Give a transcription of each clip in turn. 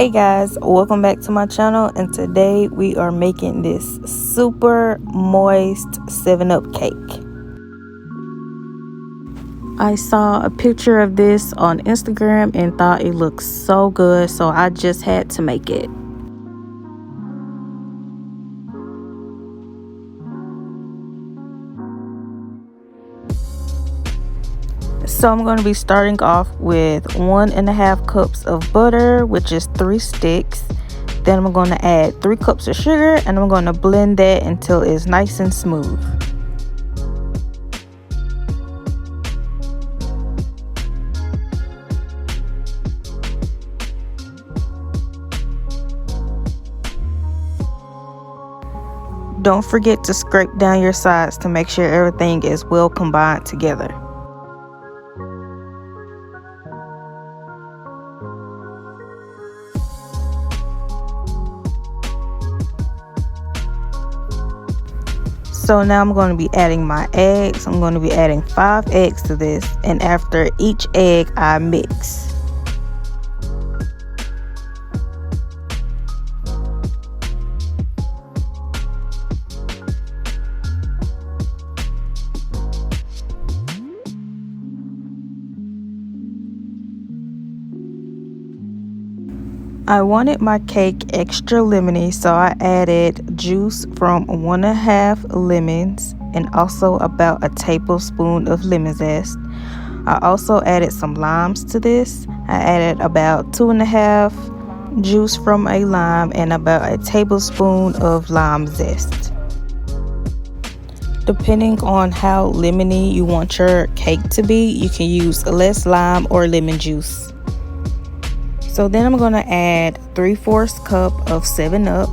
Hey guys, welcome back to my channel, and today we are making this super moist 7-Up cake. I saw a picture of this on Instagram and thought it looked so good, so I just had to make it. So I'm going to be starting off with 1.5 cups of butter, which is 3 sticks. Then I'm going to add 3 cups of sugar, and I'm going to blend that until it's nice and smooth. Don't forget to scrape down your sides to make sure everything is well combined together. So now I'm going to be adding my eggs. I'm going to be adding 5 eggs to this, and after each egg I mix. I wanted my cake extra lemony, so I added juice from 1.5 lemons and also about a tablespoon of lemon zest. I also added some limes to this. I added about 2.5 juice from a lime and about a tablespoon of lime zest. Depending on how lemony you want your cake to be, you can use less lime or lemon juice. So then I'm going to add 3/4 cup of 7-Up,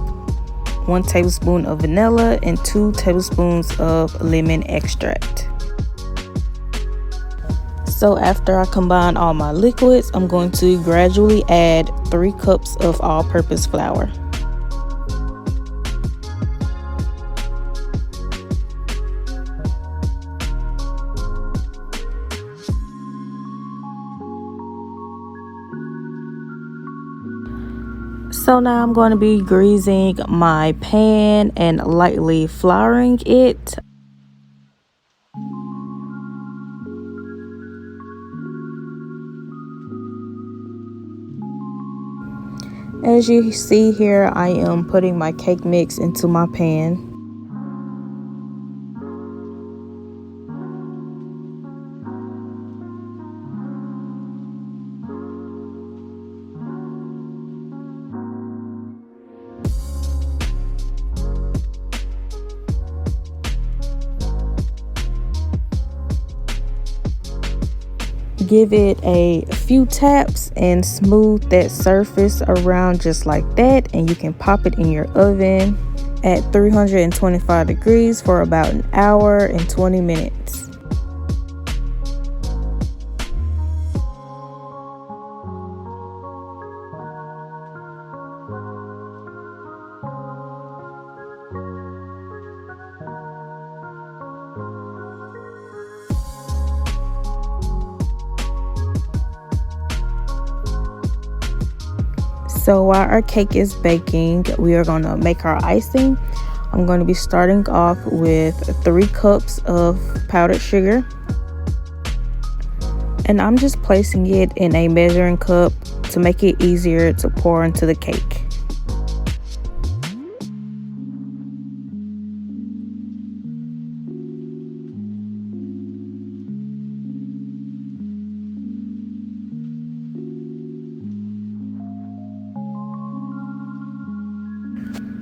1 tablespoon of vanilla, and 2 tablespoons of lemon extract. So after I combine all my liquids, I'm going to gradually add 3 cups of all-purpose flour. So now I'm going to be greasing my pan and lightly flouring it. As you see here, I am putting my cake mix into my pan. Give it a few taps and smooth that surface around just like that, and you can pop it in your oven at 325 degrees for about 1 hour and 20 minutes. So while our cake is baking, we are going to make our icing. I'm going to be starting off with 3 cups of powdered sugar. And I'm just placing it in a measuring cup to make it easier to pour into the cake.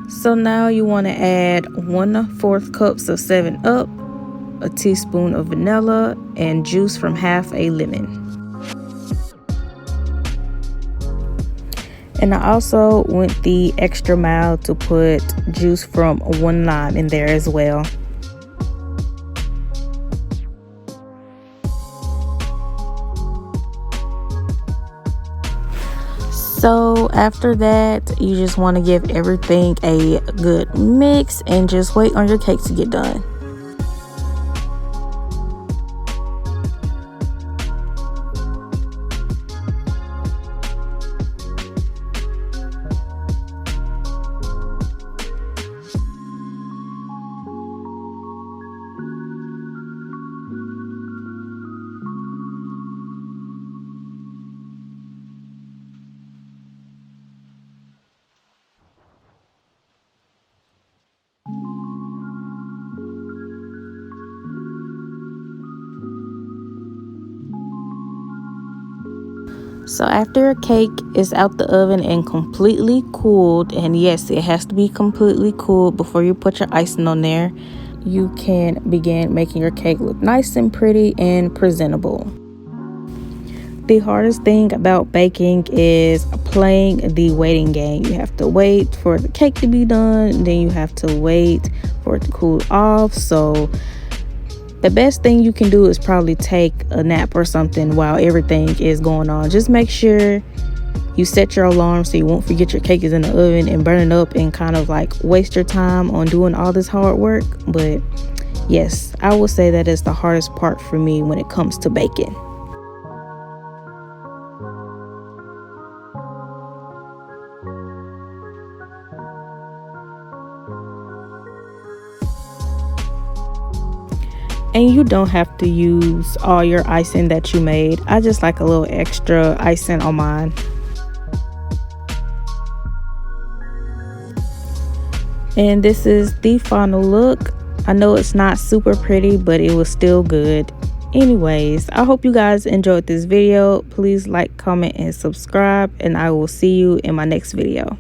So now you want to add 1/4 cups of 7-Up, a teaspoon of vanilla, and juice from half a lemon. And I also went the extra mile to put juice from 1 lime in there as well. So after that, you just want to give everything a good mix and just wait on your cake to get done. So after a cake is out the oven and completely cooled, and yes, it has to be completely cooled before you put your icing on there, you can begin making your cake look nice and pretty and presentable. The hardest thing about baking is playing the waiting game. You have to wait for the cake to be done, then you have to wait for it to cool off. So the best thing you can do is probably take a nap or something while everything is going on. Just make sure you set your alarm so you won't forget your cake is in the oven and burn it up and kind of like waste your time on doing all this hard work. But yes, I will say that is the hardest part for me when it comes to baking. And you don't have to use all your icing that you made. I just like a little extra icing on mine. And this is the final look. I know it's not super pretty, but it was still good. Anyways, I hope you guys enjoyed this video. Please like, comment, and subscribe, and I will see you in my next video.